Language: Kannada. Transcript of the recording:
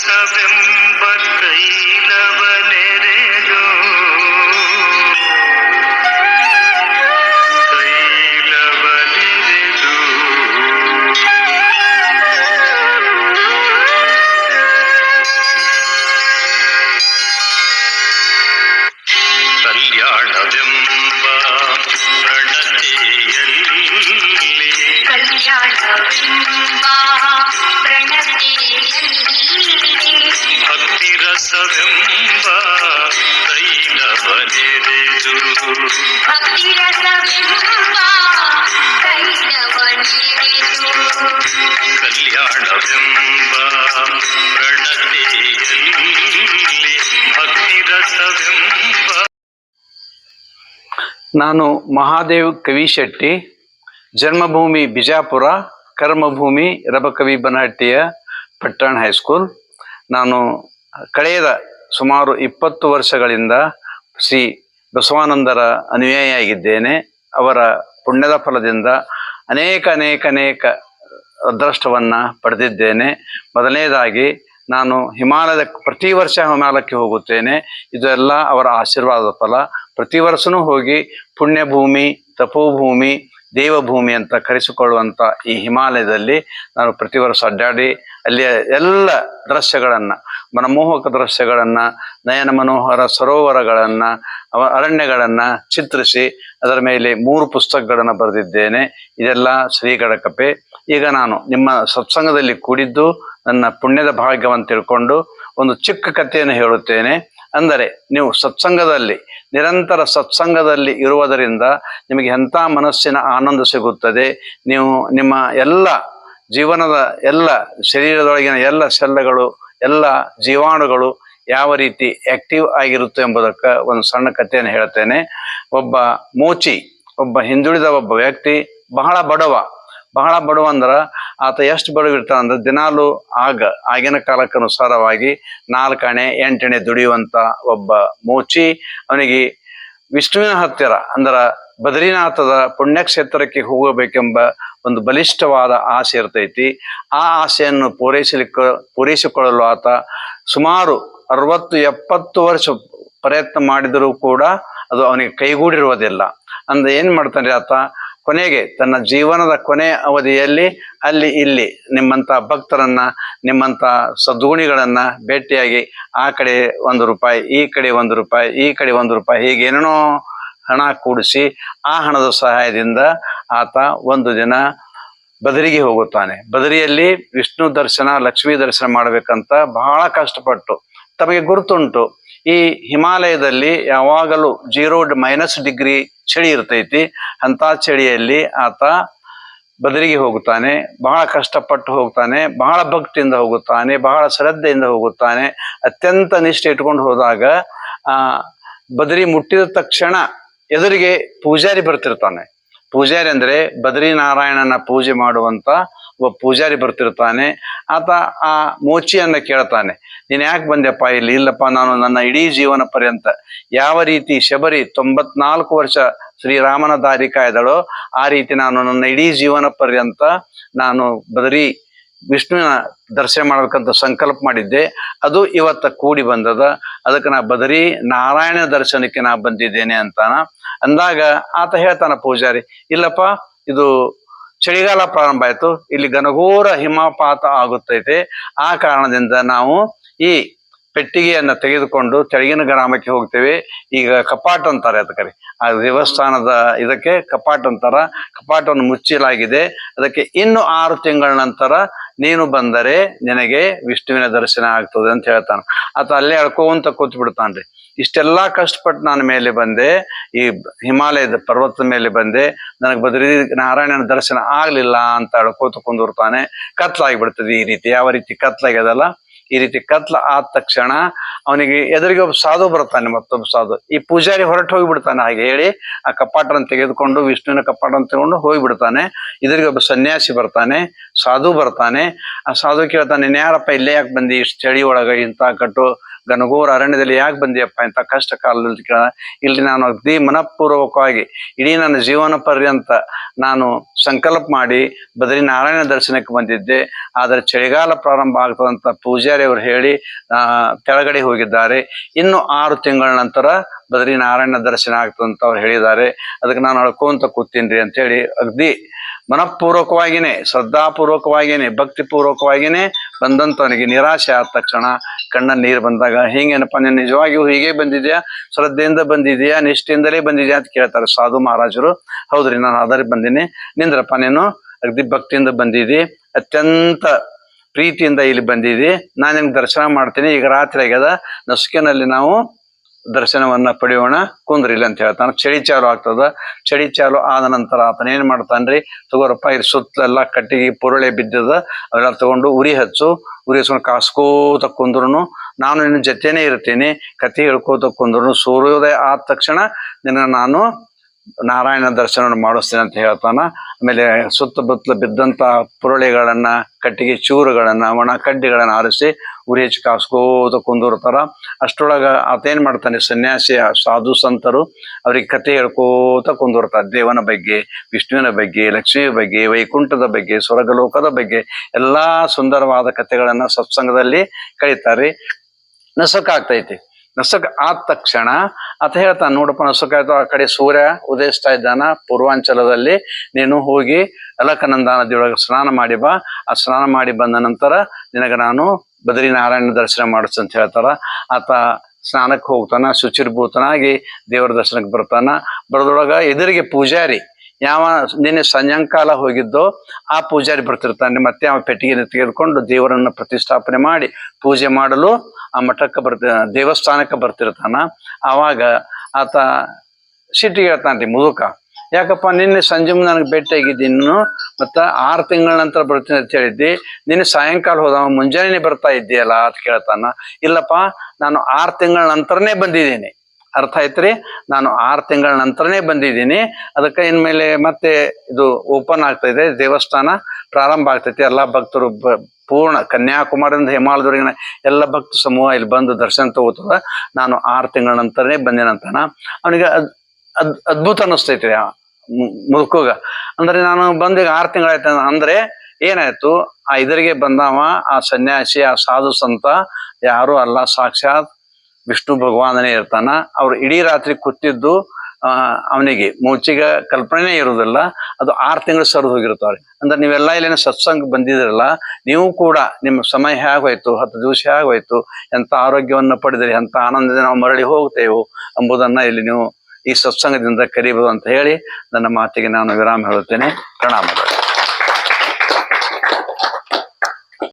ರಸವೆಂಬ ತೈಲವ ನೆರೆದು ಕಲ್ಯಾಣವೆಂಬ ಭಕ್ತಿ ರಸವೆಂಬ ತೈಲವ ನೆರೆದು ಕಲ್ಯಾಣವೆಂಬ ಪ್ರಣತೆಯಲ್ಲಿ ಭಕ್ತಿ ರಸವೆಂಬ. ನಾನು ಮಹಾದೇವ್ ಕವಿಶೆಟ್ಟಿ, ಜನ್ಮಭೂಮಿ ಬಿಜಾಪುರ, ಕರ್ಮಭೂಮಿ ರಬಕವಿ ಬನಹಟ್ಟಿಯ ಪಟ್ಟಣ ಹೈಸ್ಕೂಲ್. ನಾನು ಕಳೆದ ಸುಮಾರು 20 ವರ್ಷಗಳಿಂದ ಶ್ರೀ ಬಸವಾನಂದರ ಅನುಯಾಯಿಯಾಗಿದ್ದೇನೆ. ಅವರ ಪುಣ್ಯದ ಫಲದಿಂದ ಅನೇಕ ಅದೃಷ್ಟವನ್ನು ಪಡೆದಿದ್ದೇನೆ. ಮೊದಲನೇದಾಗಿ ನಾನು ಹಿಮಾಲಯದ ಪ್ರತಿ ವರ್ಷ ಹಿಮಾಲಯಕ್ಕೆ ಹೋಗುತ್ತೇನೆ. ಇದೆಲ್ಲ ಅವರ ಆಶೀರ್ವಾದದ ಫಲ. ಪ್ರತಿ ವರ್ಷವೂ ಹೋಗಿ ಪುಣ್ಯಭೂಮಿ, ತಪೋಭೂಮಿ, ದೇವಭೂಮಿ ಅಂತ ಕರೆಸಿಕೊಳ್ಳುವಂಥ ಈ ಹಿಮಾಲಯದಲ್ಲಿ ನಾನು ಪ್ರತಿ ವರ್ಷ ಅಡ್ಡಾಡಿ ಅಲ್ಲಿಯ ಎಲ್ಲ ದೃಶ್ಯಗಳನ್ನು, ಮನಮೋಹಕ ದೃಶ್ಯಗಳನ್ನು, ನಯನ ಮನೋಹರ ಸರೋವರಗಳನ್ನು, ಅರಣ್ಯಗಳನ್ನು ಚಿತ್ರಿಸಿ ಅದರ ಮೇಲೆ 3 ಪುಸ್ತಕಗಳನ್ನು ಬರೆದಿದ್ದೇನೆ. ಇದೆಲ್ಲ ಶ್ರೀಗಡ ಕಪೆ. ಈಗ ನಾನು ನಿಮ್ಮ ಸತ್ಸಂಗದಲ್ಲಿ ಕೂಡಿದ್ದು ನನ್ನ ಪುಣ್ಯದ ಭಾಗ್ಯವನ್ನು ತಿಳ್ಕೊಂಡು ಒಂದು ಚಿಕ್ಕ ಕಥೆಯನ್ನು ಹೇಳುತ್ತೇನೆ. ಅಂದರೆ ನೀವು ಸತ್ಸಂಗದಲ್ಲಿ ನಿರಂತರ ಸತ್ಸಂಗದಲ್ಲಿ ಇರುವುದರಿಂದ ನಿಮಗೆ ಎಂಥ ಮನಸ್ಸಿನ ಆನಂದ ಸಿಗುತ್ತದೆ. ನೀವು ನಿಮ್ಮ ಎಲ್ಲ ಜೀವನದ ಎಲ್ಲ ಶರೀರದೊಳಗಿನ ಎಲ್ಲ ಸೆಲ್ಲೆಗಳು, ಎಲ್ಲ ಜೀವಾಣುಗಳು ಯಾವ ರೀತಿ ಆಕ್ಟಿವ್ ಆಗಿರುತ್ತೆ ಎಂಬುದಕ್ಕೆ ಒಂದು ಸಣ್ಣ ಕಥೆಯನ್ನು ಹೇಳ್ತೇನೆ. ಒಬ್ಬ ಮೋಚಿ, ಒಬ್ಬ ಹಿಂದುಳಿದ ಒಬ್ಬ ವ್ಯಕ್ತಿ, ಬಹಳ ಬಡವ ಅಂದ್ರೆ ಆತ ಎಷ್ಟು ಬಡವಿರ್ತಾನೆ ಅಂದ್ರೆ ದಿನಾಲು ಆಗಿನ ಕಾಲಕ್ಕನುಸಾರವಾಗಿ 4 ಆಣೆ 8 ಆಣೆ ದುಡಿಯುವಂತ ಒಬ್ಬ ಮೋಚಿ. ಅವನಿಗೆ ವಿಷ್ಣುವಿನ ಹತ್ತಿರ ಅಂದ್ರೆ ಬದ್ರಿನಾಥದ ಪುಣ್ಯಕ್ಷೇತ್ರಕ್ಕೆ ಹೋಗಬೇಕೆಂಬ ಒಂದು ಬಲಿಷ್ಠವಾದ ಆಸೆ ಇರ್ತೈತಿ. ಆ ಆಸೆಯನ್ನು ಪೂರೈಸಿಕೊಳ್ಳಲು ಆತ ಸುಮಾರು 60-70 ವರ್ಷ ಪ್ರಯತ್ನ ಮಾಡಿದರೂ ಕೂಡ ಅದು ಅವನಿಗೆ ಕೈಗೂಡಿರುವುದಿಲ್ಲ. ಅಂದ್ರೆ ಏನ್ ಮಾಡ್ತಾನೆ ಆತ, ಕೊನೆಗೆ ತನ್ನ ಜೀವನದ ಕೊನೆ ಅವಧಿಯಲ್ಲಿ ಅಲ್ಲಿ ಇಲ್ಲಿ ನಿಮ್ಮಂಥ ಭಕ್ತರನ್ನ, ನಿಮ್ಮಂಥ ಸದ್ಗುಣಿಗಳನ್ನ ಭೇಟಿಯಾಗಿ ಆ ಕಡೆ 1 ರೂಪಾಯಿ, ಈ ಕಡೆ 1 ರೂಪಾಯಿ, ಈ ಕಡೆ 1 ರೂಪಾಯಿ, ಹೀಗೇನೇನೋ ಹಣ ಕೂಡಿಸಿ ಆ ಹಣದ ಸಹಾಯದಿಂದ ಆತ ಒಂದು ದಿನ ಬದರಿಗೆ ಹೋಗುತ್ತಾನೆ. ಬದರಿಯಲ್ಲಿ ವಿಷ್ಣು ದರ್ಶನ, ಲಕ್ಷ್ಮೀ ದರ್ಶನ ಮಾಡ್ಬೇಕಂತ ಬಹಳ ಕಷ್ಟಪಟ್ಟು, ತಮಗೆ ಗುರುತುಂಟು ಈ ಹಿಮಾಲಯದಲ್ಲಿ ಯಾವಾಗಲೂ 0-ಡಿಗ್ರಿ ಚಳಿ ಇರ್ತೈತಿ. ಅಂತ ಚಳಿಯಲ್ಲಿ ಆತ ಬದರಿಗೆ ಹೋಗುತ್ತಾನೆ. ಬಹಳ ಕಷ್ಟಪಟ್ಟು ಹೋಗ್ತಾನೆ, ಬಹಳ ಭಕ್ತಿಯಿಂದ ಹೋಗುತ್ತಾನೆ, ಬಹಳ ಶ್ರದ್ಧೆಯಿಂದ ಹೋಗುತ್ತಾನೆ. ಅತ್ಯಂತ ನಿಷ್ಠೆ ಇಟ್ಕೊಂಡು ಹೋದಾಗ ಬದರಿ ಮುಟ್ಟಿದ ತಕ್ಷಣ ಎದುರಿಗೆ ಪೂಜಾರಿ ಬರ್ತಿರ್ತಾನೆ. ಪೂಜಾರಿ ಅಂದ್ರೆ ಬದರಿ ನಾರಾಯಣನ ಪೂಜೆ ಮಾಡುವಂತ ಒಬ್ಬ ಪೂಜಾರಿ ಬರ್ತಿರ್ತಾನೆ. ಆತ ಆ ಮೋಚಿಯನ್ನ ಕೇಳ್ತಾನೆ, ನೀನ್ ಯಾಕೆ ಬಂದ್ಯಪ್ಪ ಇಲ್ಲಿ? ಇಲ್ಲಪ್ಪ, ನಾನು ನನ್ನ ಇಡೀ ಜೀವನ ಪರ್ಯಂತ ಯಾವ ರೀತಿ ಶಬರಿ 94 ವರ್ಷ ಶ್ರೀರಾಮನ ದಾರಿ ಕಾಯ್ದಳೋ ಆ ರೀತಿ ನಾನು ನನ್ನ ಇಡೀ ಜೀವನ ಪರ್ಯಂತ ನಾನು ಬದರಿ ವಿಷ್ಣುವಿನ ದರ್ಶನ ಮಾಡ್ಬೇಕಂತ ಸಂಕಲ್ಪ ಮಾಡಿದ್ದೆ. ಅದು ಇವತ್ತ ಕೂಡಿ ಬಂದದ. ಅದಕ್ಕೆ ನಾ ಬದರಿ ನಾರಾಯಣ ದರ್ಶನಕ್ಕೆ ನಾ ಬಂದಿದ್ದೇನೆ ಅಂತಾನ. ಅಂದಾಗ ಆತ ಹೇಳ್ತಾನ ಪೂಜಾರಿ, ಇಲ್ಲಪ್ಪ, ಇದು ಚಳಿಗಾಲ ಪ್ರಾರಂಭ ಆಯ್ತು, ಇಲ್ಲಿ ಘನಘೋರ ಹಿಮಪಾತ ಆಗುತ್ತೈತೆ. ಆ ಕಾರಣದಿಂದ ನಾವು ಈ ಪೆಟ್ಟಿಗೆಯನ್ನ ತೆಗೆದುಕೊಂಡು ತೆಳಗಿನ ಗ್ರಾಮಕ್ಕೆ ಹೋಗ್ತೇವೆ. ಈಗ ಕಪಾಟ್ ಅಂತಾರೆ ಅದಕ್ಕೆ, ಆ ದೇವಸ್ಥಾನದ ಇದಕ್ಕೆ ಕಪಾಟ್ ಅಂತಾರ. ಕಪಾಟವನ್ನು ಮುಚ್ಚಲಾಗಿದೆ. ಅದಕ್ಕೆ ಇನ್ನು 6 ತಿಂಗಳ ನಂತರ ನೀನು ಬಂದರೆ ನಿನಗೆ ವಿಷ್ಣುವಿನ ದರ್ಶನ ಆಗ್ತದೆ ಅಂತ ಹೇಳ್ತಾನ. ಆತ ಅಲ್ಲೇ ಅಳ್ಕೊಂತ ಕೂತ್ ಬಿಡ್ತಾನ್ರಿ. ಇಷ್ಟೆಲ್ಲಾ ಕಷ್ಟಪಟ್ಟು ನಾನು ಮೇಲೆ ಬಂದೆ, ಈ ಹಿಮಾಲಯದ ಪರ್ವತದ ಮೇಲೆ ಬಂದೆ, ನನಗೆ ಬದ್ರಿ ನಾರಾಯಣನ ದರ್ಶನ ಆಗ್ಲಿಲ್ಲ ಅಂತ ಅಳ್ಕೋತ ಕುಂದಿರ್ತಾನೆ. ಕತ್ಲಾಗಿಬಿಡ್ತದೆ. ಈ ರೀತಿ ಯಾವ ರೀತಿ ಕತ್ಲಾಗ್ಯದಲ್ಲ, ಈ ರೀತಿ ಕತ್ಲ ಆದ ತಕ್ಷಣ ಅವನಿಗೆ ಎದುರಿಗೆ ಒಬ್ಬ ಸಾಧು ಬರ್ತಾನೆ. ಮತ್ತೊಬ್ಬ ಸಾಧು, ಈ ಪೂಜಾರಿ ಹೊರಟು ಹೋಗಿಬಿಡ್ತಾನೆ. ಹಾಗೆ ಹೇಳಿ ಆ ಕಪಾಟನ್ನು ತೆಗೆದುಕೊಂಡು, ವಿಷ್ಣುವಿನ ಕಪಾಟನ್ನು ತಗೊಂಡು ಹೋಗಿಬಿಡ್ತಾನೆ. ಎದುರಿಗೆ ಒಬ್ಬ ಸನ್ಯಾಸಿ ಬರ್ತಾನೆ, ಸಾಧು ಬರ್ತಾನೆ. ಆ ಸಾಧು ಕೇಳ್ತಾನೆ, ನೀನ್ ಯಾರಪ್ಪ, ಇಲ್ಲೇ ಯಾಕೆ ಬಂದಿ? ಇಷ್ಟು ಚಳಿ ಒಳಗ ಇಂಥ ಕಟ್ಟು ಘನಘೋರ ಅರಣ್ಯದಲ್ಲಿ ಯಾಕೆ ಬಂದಿಯಪ್ಪ ಇಂಥ ಕಷ್ಟ ಕಾಲದಲ್ಲಿ ಕೇಳ, ಇಲ್ಲಿ ನಾನು ಅಗ್ದಿ ಮನಪೂರ್ವಕವಾಗಿ ಇಡೀ ನನ್ನ ಜೀವನ ಪರ್ಯಂತ ನಾನು ಸಂಕಲ್ಪ ಮಾಡಿ ಬದ್ರಿನಾರಾಯಣ ದರ್ಶನಕ್ಕೆ ಬಂದಿದ್ದೆ. ಆದರೆ ಚಳಿಗಾಲ ಪ್ರಾರಂಭ ಆಗ್ತದಂತ ಪೂಜಾರಿ ಅವರು ಹೇಳಿ ಕೆಳಗಡೆ ಹೋಗಿದ್ದಾರೆ. ಇನ್ನು 6 ತಿಂಗಳ ನಂತರ ಬದ್ರಿನಾರಾಯಣ ದರ್ಶನ ಆಗ್ತದಂತ ಅವ್ರು ಹೇಳಿದ್ದಾರೆ. ಅದಕ್ಕೆ ನಾನು ಅಳ್ಕೊಂತ ಕೂತೀನ್ರಿ ಅಂತ ಹೇಳಿ ಅಗ್ದಿ ಮನಪೂರ್ವಕವಾಗಿನೇ, ಶ್ರದ್ಧಾಪೂರ್ವಕವಾಗಿನೇ, ಭಕ್ತಿಪೂರ್ವಕವಾಗಿನೇ ಬಂದಂತವನಿಗೆ ನಿರಾಶೆ ಆದ ತಕ್ಷಣ ಕಣ್ಣಲ್ಲಿ ನೀರು ಬಂದಾಗ, ಹಿಂಗೇನಪ್ಪ ನೀನು ನಿಜವಾಗಿಯೂ ಹೀಗೆ ಬಂದಿದ್ಯಾ, ಶ್ರದ್ಧೆಯಿಂದ ಬಂದಿದ್ಯಾ, ನಿಷ್ಠೆಯಿಂದಲೇ ಬಂದಿದ್ಯಾ ಅಂತ ಕೇಳ್ತಾರೆ ಸಾಧು ಮಹಾರಾಜರು. ಹೌದ್ರಿ, ನಾನು ಅದರ ಬಂದೀನಿ, ನಿಂದ್ರಪ್ಪ ನೀನು ಅಗ್ದಿ ಭಕ್ತಿಯಿಂದ ಬಂದಿದ್ದಿ, ಅತ್ಯಂತ ಪ್ರೀತಿಯಿಂದ ಇಲ್ಲಿ ಬಂದಿದ್ದಿ, ನಾನು ನಿನ್ಗೆ ದರ್ಶನ ಮಾಡ್ತೀನಿ. ಈಗ ರಾತ್ರಿ ಆಗ್ಯದ, ನಸುಕಿನಲ್ಲಿ ನಾವು ದರ್ಶನವನ್ನ ಪಡೆಯೋಣ, ಕುಂದ್ರಿಲ್ಲ ಅಂತ ಹೇಳ್ತಾನೆ. ಚಳಿ ಚಾಲು ಆಗ್ತದ. ಚಳಿ ಚಾಲು ಆದ ನಂತರ ಆತನ ಏನ್ ಮಾಡ್ತಾನ್ರಿ, ತಗೋರಪ್ಪ ಇಲ್ಲಿ ಸುತ್ತಲೆಲ್ಲ ಕಟ್ಟಿಗೆ ಪುರಳೆ ಬಿದ್ದದ, ಅವೆಲ್ಲ ತಗೊಂಡು ಉರಿ ಹಚ್ಕೊಂಡು ಕಾಸ್ಕೋತ ಕುಂದ್ರು, ನಾನು ನಿನ್ನ ಜೊತೆನೇ ಇರ್ತೀನಿ, ಕತೆ ಹೇಳ್ಕೋತ ಕುಂದ್ರು, ಸೂರ್ಯೋದಯ ಆದ ತಕ್ಷಣ ನಿನ್ನ ನಾನು ನಾರಾಯಣ ದರ್ಶನವನ್ನು ಮಾಡಿಸ್ತೇನೆ ಅಂತ ಹೇಳ್ತಾನ. ಆಮೇಲೆ ಸುತ್ತಮುತ್ತಲು ಬಿದ್ದಂತ ಪುರಳೆಗಳನ್ನ, ಕಟ್ಟಿಗೆ ಚೂರುಗಳನ್ನ, ಒಣ ಕಡ್ಡಿಗಳನ್ನ ಆರಿಸಿ ಉರಿ ಹಚ್ಚಿ ಕಾಸ್ಕೋತ ಕುಂದಿರ್ತಾರ. ಅಷ್ಟರೊಳಗ ಆತೇನ್ ಮಾಡ್ತಾನೆ, ಸನ್ಯಾಸಿ ಸಾಧು ಸಂತರು ಅವ್ರಿಗೆ ಕತೆ ಹೇಳ್ಕೋತ ಕುಂದಿರ್ತಾರೆ. ದೇವನ ಬಗ್ಗೆ, ವಿಷ್ಣುವಿನ ಬಗ್ಗೆ, ಲಕ್ಷ್ಮಿಯ ಬಗ್ಗೆ, ವೈಕುಂಠದ ಬಗ್ಗೆ, ಸ್ವರ್ಗಲೋಕದ ಬಗ್ಗೆ ಎಲ್ಲಾ ಸುಂದರವಾದ ಕಥೆಗಳನ್ನ ಸತ್ಸಂಗದಲ್ಲಿ ಕಳೀತಾರೆ. ನಸಕಾಗ್ತೈತಿ. ನಸಕ್ ಆದ ತಕ್ಷಣ ಆತ ಹೇಳ್ತಾನೆ, ನೋಡಪ್ಪ ನಸಕಾಯ್ತು, ಆ ಕಡೆ ಸೂರ್ಯ ಉದಯಿಸ್ತಾ ಇದ್ದಾನ ಪೂರ್ವಾಂಚಲದಲ್ಲಿ, ನೀನು ಹೋಗಿ ಅಲಕನಂದ ನದಿಯೊಳಗೆ ಸ್ನಾನ ಮಾಡಿ ಬಾ. ಆ ಸ್ನಾನ ಮಾಡಿ ಬಂದ ನಂತರ ನಿನಗೆ ನಾನು ಬದ್ರಿನಾರಾಯಣ ದರ್ಶನ ಮಾಡಿಸ್ ಅಂತ ಹೇಳ್ತಾರ. ಆತ ಸ್ನಾನಕ್ಕೆ ಹೋಗ್ತಾನ, ಶುಚಿರ್ಭೂತನಾಗಿ ದೇವರ ದರ್ಶನಕ್ಕೆ ಬರ್ತಾನ. ಬರೋದ್ರೊಳಗ ಎದುರಿಗೆ ಪೂಜಾರಿ, ಯಾವ ನಿನ್ನೆ ಸಾಯಂಕಾಲ ಹೋಗಿದ್ದೋ ಆ ಪೂಜಾರಿ ಬರ್ತಿರ್ತಾನೆ. ಮತ್ತೆ ಅವ ಪೆಟ್ಟಿಗೆ ತೆಗೆದುಕೊಂಡು ದೇವರನ್ನ ಪ್ರತಿಷ್ಠಾಪನೆ ಮಾಡಿ ಪೂಜೆ ಮಾಡಲು ಆ ಮಠಕ್ಕೆ ದೇವಸ್ಥಾನಕ್ಕೆ ಬರ್ತಿರ್ತಾನ. ಆವಾಗ ಆತ ಸಿಟ್ಟಿಗೆ ಹೇಳ್ತಾನ್ರಿ ಮುದುಕ, ಯಾಕಪ್ಪ ನಿನ್ನೆ ಸಂಜೆ ನನಗೆ ಭೇಟಿಯಾಗಿದ್ದೀನಿ, ಮತ್ತ 6 ತಿಂಗಳ ನಂತರ ಬರ್ತೀನಿ ಅಂತ ಹೇಳಿದ್ದಿ, ನಿನ್ನೆ ಸಾಯಂಕಾಲ ಹೋದವ ಮುಂಜಾನೆ ಬರ್ತಾ ಇದ್ದೀಯಲ್ಲ ಅಂತ ಕೇಳ್ತಾನ. ಇಲ್ಲಪ್ಪ, ನಾನು 6 ತಿಂಗಳ ನಂತರನೇ ಬಂದಿದ್ದೀನಿ. ಅರ್ಥ ಆಯ್ತ್ರಿ, ನಾನು 6 ತಿಂಗಳ ನಂತರನೇ ಬಂದಿದ್ದೀನಿ. ಅದಕ್ಕೆ ಇನ್ಮೇಲೆ ಮತ್ತೆ ಇದು ಓಪನ್ ಆಗ್ತಾ ಇದೆ, ದೇವಸ್ಥಾನ ಪ್ರಾರಂಭ ಆಗ್ತೈತಿ. ಎಲ್ಲಾ ಭಕ್ತರು ಪೂರ್ಣ ಕನ್ಯಾಕುಮಾರಿಯಿಂದ ಹಿಮಾಲಯದವರೆಗಿನ ಎಲ್ಲ ಭಕ್ತ ಸಮೂಹ ಇಲ್ಲಿ ಬಂದು ದರ್ಶನ ತಗೋತದ. ನಾನು 6 ತಿಂಗಳ ನಂತರನೇ ಬಂದೇನಂತಾನ. ಅವನಿಗೆ ಅದ್ಭುತ ಅನ್ನಿಸ್ತೈತ್ರಿ ಆ ಮುದುಕುಗ. ಅಂದ್ರೆ ನಾನು ಬಂದು ಈಗ 6 ತಿಂಗಳಾಯ್ತು ಅಂದ್ರೆ ಏನಾಯ್ತು, ಆ ಇದರಿಗೆ ಬಂದವ ಆ ಸನ್ಯಾಸಿ, ಆ ಸಾಧು ಸಂತ ಯಾರು ಅಲ್ಲ, ಸಾಕ್ಷಾತ್ ವಿಷ್ಣು ಭಗವಾನನೇ ಇರ್ತಾನ. ಅವ್ರು ಇಡೀ ರಾತ್ರಿ ಕೂತಿದ್ದು ಅವನಿಗೆ ಮೂಚಿಗ ಕಲ್ಪನೆ ಇರುವುದಿಲ್ಲ. ಅದು 6 ತಿಂಗಳು ಸರಿದು ಹೋಗಿರ್ತಾವ್ರಿ. ಅಂದ್ರೆ ನೀವೆಲ್ಲ ಇಲ್ಲೇನೋ ಸತ್ಸಂಗ ಬಂದಿದ್ರಲ್ಲ, ನೀವು ಕೂಡ ನಿಮ್ಮ ಸಮಯ ಹೇಗೋಯ್ತು, 10 ದಿವಸ ಹೇಗೋಯ್ತು, ಎಂತ ಆರೋಗ್ಯವನ್ನು ಪಡೆದ್ರಿ, ಎಂತ ಆನಂದದಿಂದ ನಾವು ಮರಳಿ ಹೋಗ್ತೇವೆ ಎಂಬುದನ್ನ ಇಲ್ಲಿ ನೀವು ಈ ಸತ್ಸಂಗದಿಂದ ಕಲಿಬಹುದು ಅಂತ ಹೇಳಿ ನನ್ನ ಮಾತಿಗೆ ನಾನು ವಿರಾಮ ಹೇಳುತ್ತೇನೆ. ಪ್ರಣಾಮಗಳು.